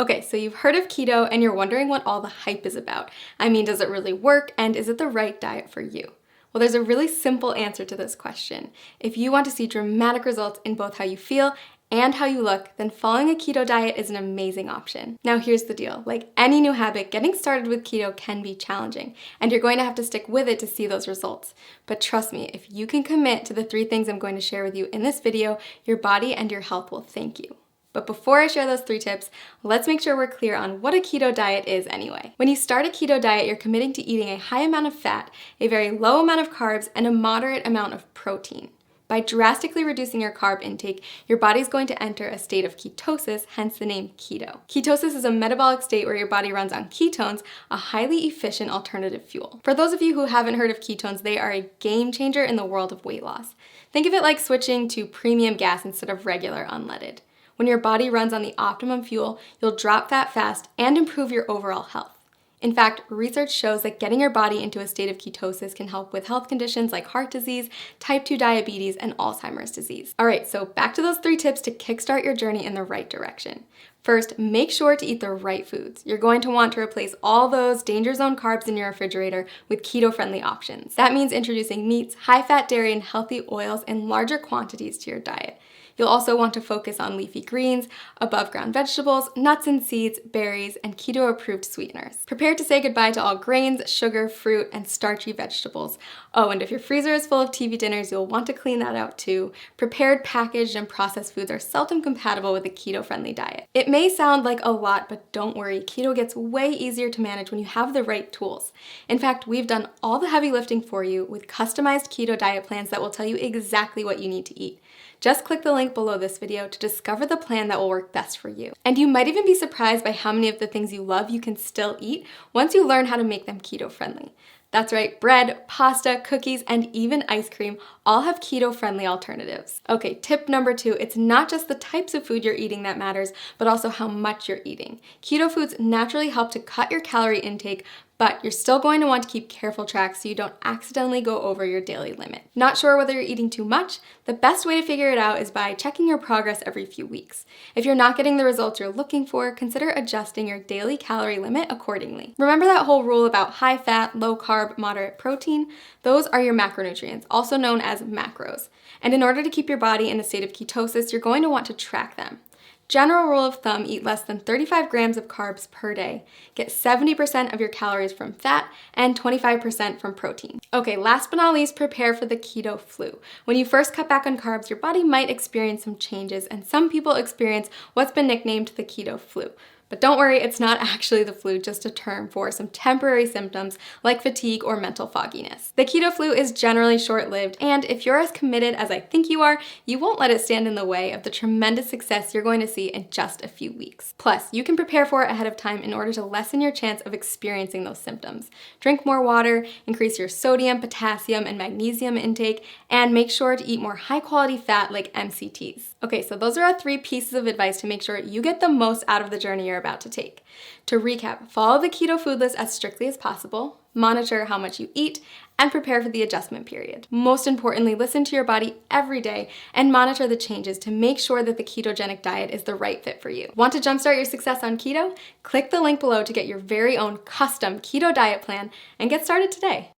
Okay, so you've heard of keto and you're wondering what all the hype is about. I mean, does it really work and is it the right diet for you? Well, there's a really simple answer to this question. If you want to see dramatic results in both how you feel and how you look, then following a keto diet is an amazing option. Now here's the deal. Like any new habit, getting started with keto can be challenging, and you're going to have to stick with it to see those results. But trust me, if you can commit to the 3 things I'm going to share with you in this video, your body and your health will thank you. But before I share those 3 tips, let's make sure we're clear on what a keto diet is anyway. When you start a keto diet, you're committing to eating a high amount of fat, a very low amount of carbs, and a moderate amount of protein. By drastically reducing your carb intake, your body's going to enter a state of ketosis, hence the name keto. Ketosis is a metabolic state where your body runs on ketones, a highly efficient alternative fuel. For those of you who haven't heard of ketones, they are a game changer in the world of weight loss. Think of it like switching to premium gas instead of regular unleaded. When your body runs on the optimum fuel, you'll drop fat fast and improve your overall health. In fact, research shows that getting your body into a state of ketosis can help with health conditions like heart disease, type 2 diabetes, and Alzheimer's disease. All right, so back to those 3 tips to kickstart your journey in the right direction. First, make sure to eat the right foods. You're going to want to replace all those danger zone carbs in your refrigerator with keto-friendly options. That means introducing meats, high-fat dairy, and healthy oils in larger quantities to your diet. You'll also want to focus on leafy greens, above-ground vegetables, nuts and seeds, berries, and keto-approved sweeteners. Prepare to say goodbye to all grains, sugar, fruit, and starchy vegetables. Oh, and if your freezer is full of TV dinners, you'll want to clean that out too. Prepared, packaged, and processed foods are seldom compatible with a keto-friendly diet. It may sound like a lot, but don't worry, keto gets way easier to manage when you have the right tools. In fact, we've done all the heavy lifting for you with customized keto diet plans that will tell you exactly what you need to eat. Just click the link below this video to discover the plan that will work best for you. And you might even be surprised by how many of the things you love you can still eat once you learn how to make them keto-friendly. That's right, bread, pasta, cookies, and even ice cream all have keto-friendly alternatives. Okay, tip number 2, it's not just the types of food you're eating that matters, but also how much you're eating. Keto foods naturally help to cut your calorie intake, but you're still going to want to keep careful track so you don't accidentally go over your daily limit. Not sure whether you're eating too much? The best way to figure it out is by checking your progress every few weeks. If you're not getting the results you're looking for, consider adjusting your daily calorie limit accordingly. Remember that whole rule about high fat, low carb, moderate protein? Those are your macronutrients, also known as macros. And in order to keep your body in a state of ketosis, you're going to want to track them. General rule of thumb, eat less than 35 grams of carbs per day. Get 70% of your calories from fat and 25% from protein. Okay, last but not least, prepare for the keto flu. When you first cut back on carbs, your body might experience some changes, and some people experience what's been nicknamed the keto flu. But don't worry, it's not actually the flu, just a term for some temporary symptoms like fatigue or mental fogginess. The keto flu is generally short-lived, and if you're as committed as I think you are, you won't let it stand in the way of the tremendous success you're going to see in just a few weeks. Plus, you can prepare for it ahead of time in order to lessen your chance of experiencing those symptoms. Drink more water, increase your sodium, potassium, and magnesium intake, and make sure to eat more high-quality fat like MCTs. Okay, so those are our 3 pieces of advice to make sure you get the most out of the journey you're about to take. To recap, follow the keto food list as strictly as possible, monitor how much you eat, and prepare for the adjustment period. Most importantly, listen to your body every day and monitor the changes to make sure that the ketogenic diet is the right fit for you. Want to jumpstart your success on keto? Click the link below to get your very own custom keto diet plan and get started today.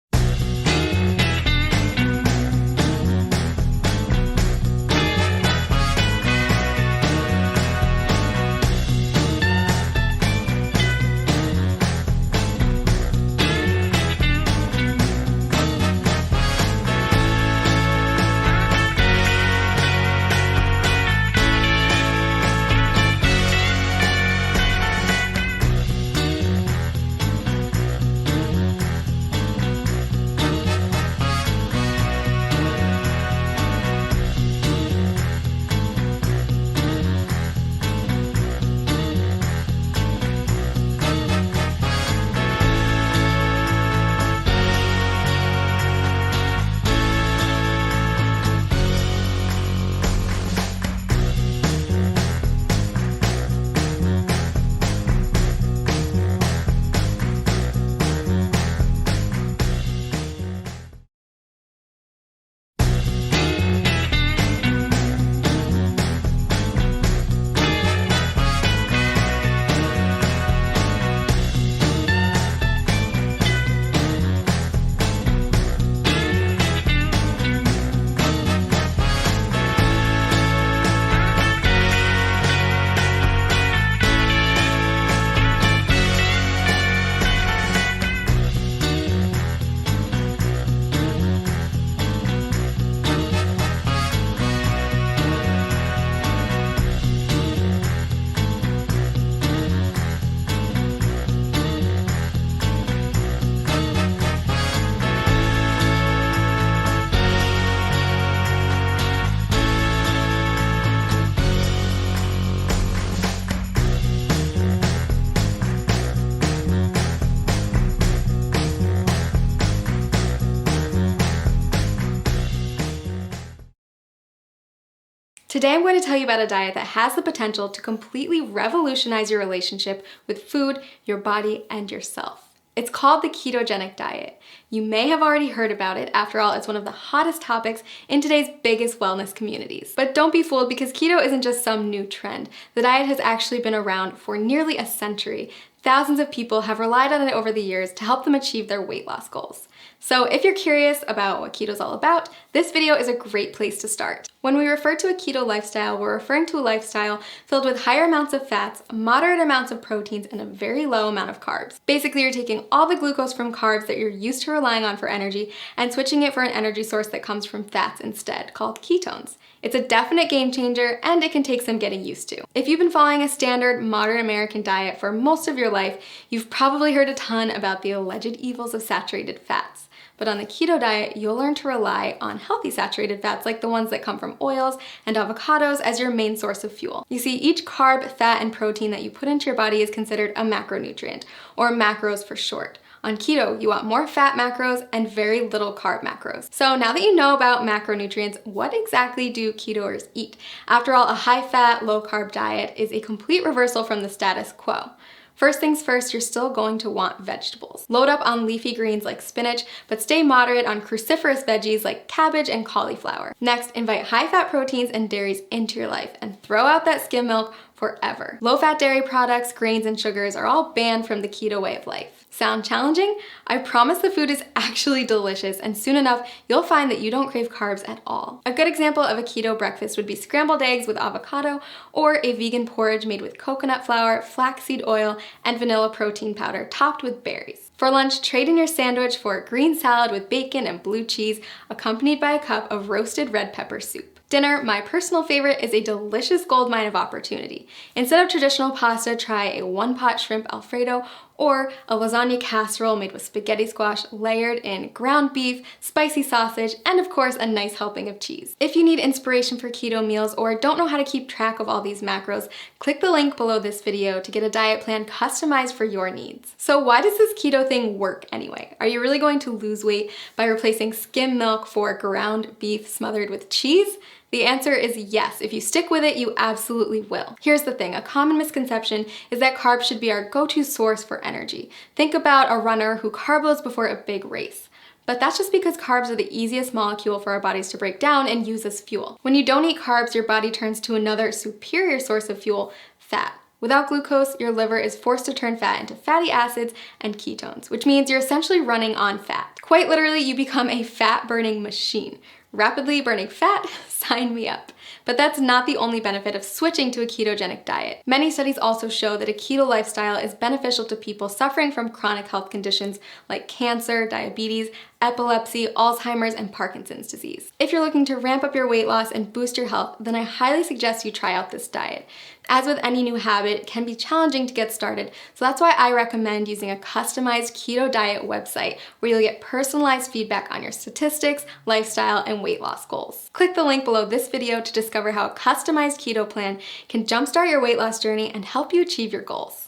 Today I'm going to tell you about a diet that has the potential to completely revolutionize your relationship with food, your body, and yourself. It's called the ketogenic diet. You may have already heard about it. After all, it's one of the hottest topics in today's biggest wellness communities. But don't be fooled, because keto isn't just some new trend. The diet has actually been around for nearly a century. Thousands of people have relied on it over the years to help them achieve their weight loss goals. So if you're curious about what keto is all about, this video is a great place to start. When we refer to a keto lifestyle, we're referring to a lifestyle filled with higher amounts of fats, moderate amounts of proteins, and a very low amount of carbs. Basically, you're taking all the glucose from carbs that you're used to relying on for energy and switching it for an energy source that comes from fats instead, called ketones. It's a definite game changer, and it can take some getting used to. If you've been following a standard modern American diet for most of your life, you've probably heard a ton about the alleged evils of saturated fats. But on the keto diet, you'll learn to rely on healthy saturated fats like the ones that come from oils and avocados as your main source of fuel. You see, each carb, fat, and protein that you put into your body is considered a macronutrient, or macros for short. On keto, you want more fat macros and very little carb macros. So now that you know about macronutrients, what exactly do ketoers eat? After all, a high-fat, low-carb diet is a complete reversal from the status quo. First things first, you're still going to want vegetables. Load up on leafy greens like spinach, but stay moderate on cruciferous veggies like cabbage and cauliflower. Next, invite high-fat proteins and dairies into your life and throw out that skim milk forever. Low-fat dairy products, grains, and sugars are all banned from the keto way of life. Sound challenging? I promise the food is actually delicious, and soon enough, you'll find that you don't crave carbs at all. A good example of a keto breakfast would be scrambled eggs with avocado, or a vegan porridge made with coconut flour, flaxseed oil, and vanilla protein powder topped with berries. For lunch, trade in your sandwich for a green salad with bacon and blue cheese, accompanied by a cup of roasted red pepper soup. Dinner, my personal favorite, is a delicious goldmine of opportunity. Instead of traditional pasta, try a one-pot shrimp Alfredo or a lasagna casserole made with spaghetti squash layered in ground beef, spicy sausage, and of course a nice helping of cheese. If you need inspiration for keto meals or don't know how to keep track of all these macros, click the link below this video to get a diet plan customized for your needs. So why does this keto thing work anyway? Are you really going to lose weight by replacing skim milk for ground beef smothered with cheese? The answer is yes. If you stick with it, you absolutely will. Here's the thing, a common misconception is that carbs should be our go-to source for energy. Think about a runner who carb loads before a big race. But that's just because carbs are the easiest molecule for our bodies to break down and use as fuel. When you don't eat carbs, your body turns to another superior source of fuel, fat. Without glucose, your liver is forced to turn fat into fatty acids and ketones, which means you're essentially running on fat. Quite literally, you become a fat-burning machine. Rapidly burning fat? Sign me up. But that's not the only benefit of switching to a ketogenic diet. Many studies also show that a keto lifestyle is beneficial to people suffering from chronic health conditions like cancer, diabetes, epilepsy, Alzheimer's, and Parkinson's disease. If you're looking to ramp up your weight loss and boost your health, then I highly suggest you try out this diet. As with any new habit, it can be challenging to get started, so that's why I recommend using a customized keto diet website where you'll get personalized feedback on your statistics, lifestyle, and weight loss goals. Click the link below this video to discover how a customized keto plan can jumpstart your weight loss journey and help you achieve your goals.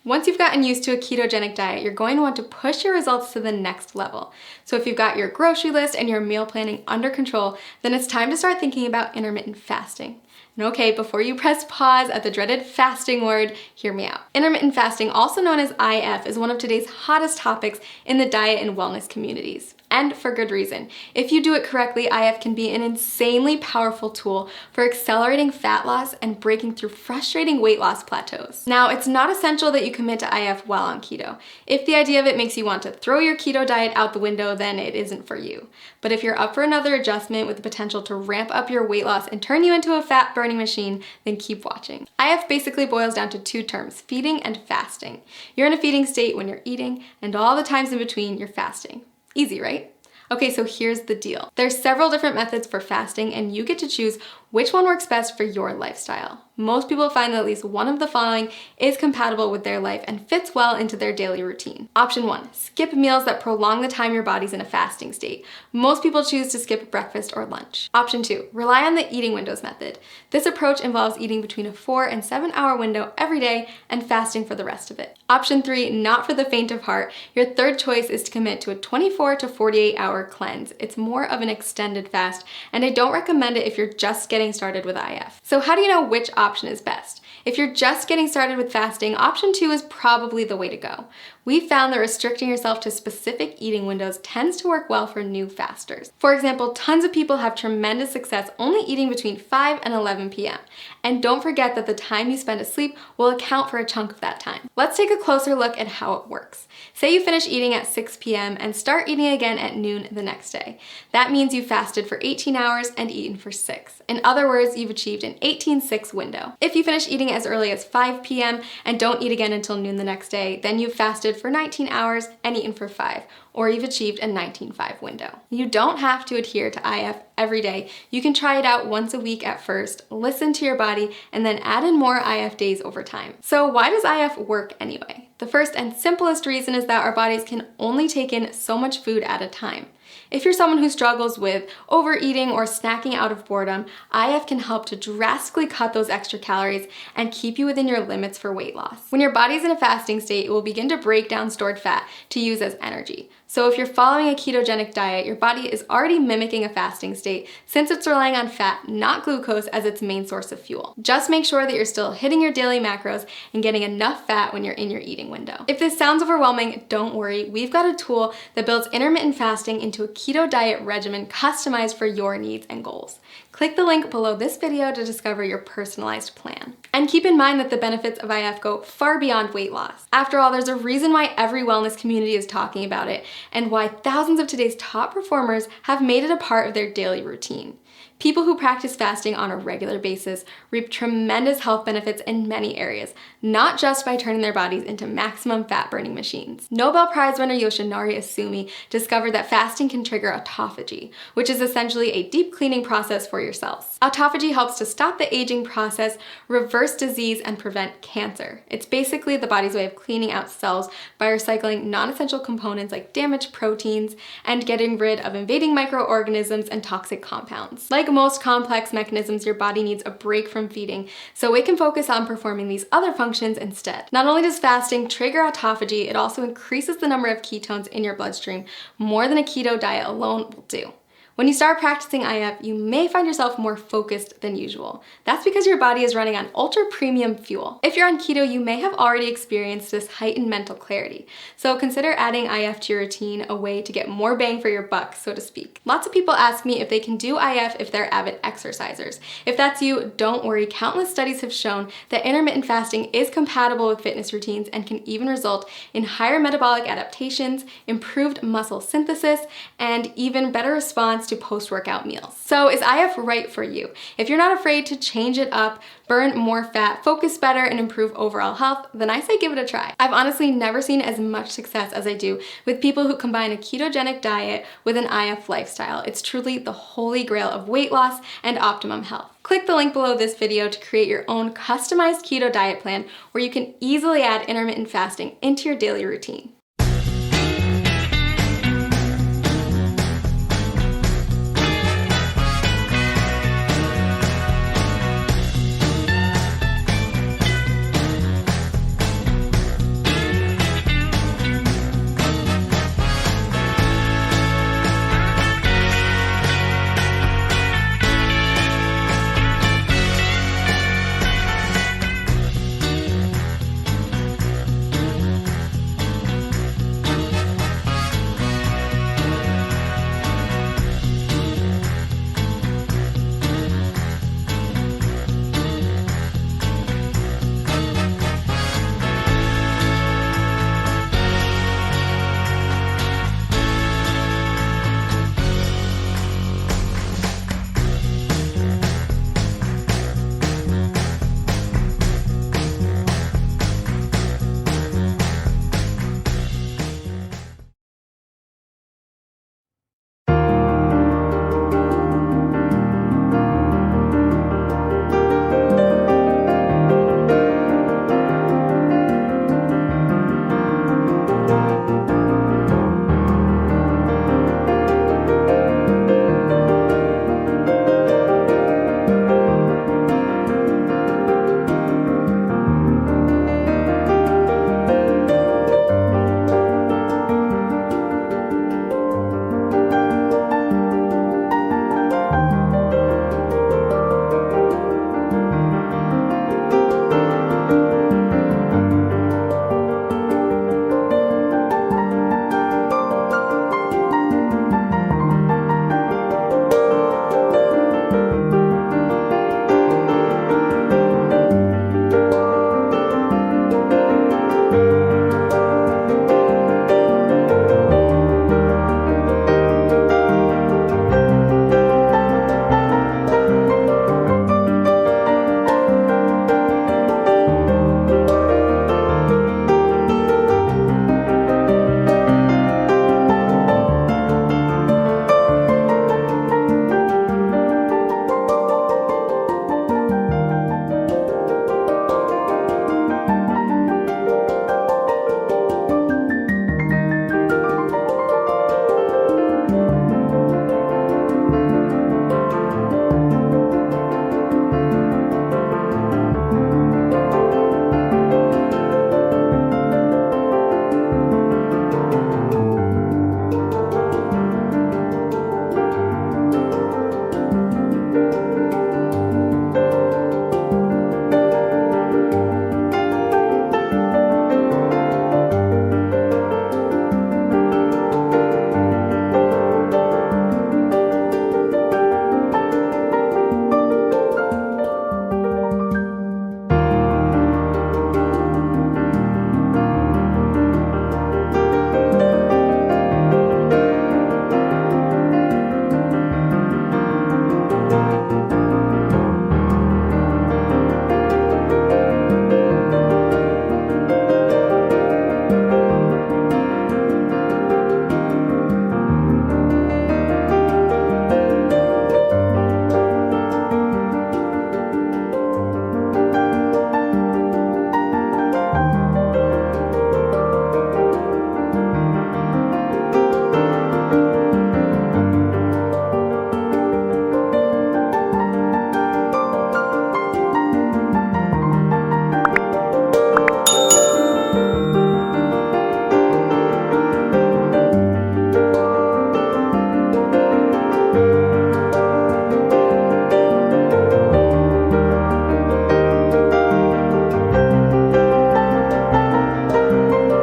Once you've gotten used to a ketogenic diet, you're going to want to push your results to the next level. So if you've got your grocery list and your meal planning under control, then it's time to start thinking about intermittent fasting. And okay, before you press pause at the dreaded fasting word, hear me out. Intermittent fasting, also known as IF, is one of today's hottest topics in the diet and wellness communities. And for good reason. If you do it correctly, IF can be an insanely powerful tool for accelerating fat loss and breaking through frustrating weight loss plateaus. Now, it's not essential that you commit to IF while on keto. If the idea of it makes you want to throw your keto diet out the window, then it isn't for you. But if you're up for another adjustment with the potential to ramp up your weight loss and turn you into a fat burning machine, then keep watching. IF basically boils down to two terms, feeding and fasting. You're in a feeding state when you're eating, and all the times in between you're fasting. Easy, right? Okay, so here's the deal. There's several different methods for fasting, and you get to choose which one works best for your lifestyle. Most people find that at least one of the following is compatible with their life and fits well into their daily routine. Option 1, skip meals that prolong the time your body's in a fasting state. Most people choose to skip breakfast or lunch. Option 2, rely on the eating windows method. This approach involves eating between a 4 and 7 hour window every day and fasting for the rest of it. Option 3, not for the faint of heart. Your third choice is to commit to a 24 to 48 hour cleanse. It's more of an extended fast, and I don't recommend it if you're just getting started with IF. So how do you know which option is best? If you're just getting started with fasting, option 2 is probably the way to go. We found that restricting yourself to specific eating windows tends to work well for new fasters. For example, tons of people have tremendous success only eating between 5 and 11 p.m. And don't forget that the time you spend asleep will account for a chunk of that time. Let's take a closer look at how it works. Say you finish eating at 6 p.m. and start eating again at noon the next day. That means you fasted for 18 hours and eaten for 6. In other words, you've achieved an 18-6 window. If you finish eating as early as 5 p.m. and don't eat again until noon the next day, then you've fasted for 19 hours and eaten for 5, or you've achieved a 19-5 window. You don't have to adhere to IF every day. You can try it out once a week at first, listen to your body, and then add in more IF days over time. So why does IF work anyway? The first and simplest reason is that our bodies can only take in so much food at a time. If you're someone who struggles with overeating or snacking out of boredom, IF can help to drastically cut those extra calories and keep you within your limits for weight loss. When your body's in a fasting state, it will begin to break down stored fat to use as energy. So if you're following a ketogenic diet, your body is already mimicking a fasting state since it's relying on fat, not glucose, as its main source of fuel. Just make sure that you're still hitting your daily macros and getting enough fat when you're in your eating window. If this sounds overwhelming, don't worry. We've got a tool that builds intermittent fasting into a keto diet regimen customized for your needs and goals. Click the link below this video to discover your personalized plan. And keep in mind that the benefits of IF go far beyond weight loss. After all, there's a reason why every wellness community is talking about it, and why thousands of today's top performers have made it a part of their daily routine. People who practice fasting on a regular basis reap tremendous health benefits in many areas, not just by turning their bodies into maximum fat-burning machines. Nobel Prize winner Yoshinari Asumi discovered that fasting can trigger autophagy, which is essentially a deep cleaning process for your cells. Autophagy helps to stop the aging process, reverse disease, and prevent cancer. It's basically the body's way of cleaning out cells by recycling non-essential components like damaged proteins and getting rid of invading microorganisms and toxic compounds. Like most complex mechanisms, your body needs a break from feeding, so it can focus on performing these other functions instead. Not only does fasting trigger autophagy, it also increases the number of ketones in your bloodstream more than a keto diet alone will do. When you start practicing IF, you may find yourself more focused than usual. That's because your body is running on ultra premium fuel. If you're on keto, you may have already experienced this heightened mental clarity. So consider adding IF to your routine, a way to get more bang for your buck, so to speak. Lots of people ask me if they can do IF if they're avid exercisers. If that's you, don't worry. Countless studies have shown that intermittent fasting is compatible with fitness routines and can even result in higher metabolic adaptations, improved muscle synthesis, and even better response to post-workout meals. So is IF right for you? If you're not afraid to change it up, burn more fat, focus better, and improve overall health, then I say give it a try. I've honestly never seen as much success as I do with people who combine a ketogenic diet with an IF lifestyle. It's truly the holy grail of weight loss and optimum health. Click the link below this video to create your own customized keto diet plan where you can easily add intermittent fasting into your daily routine.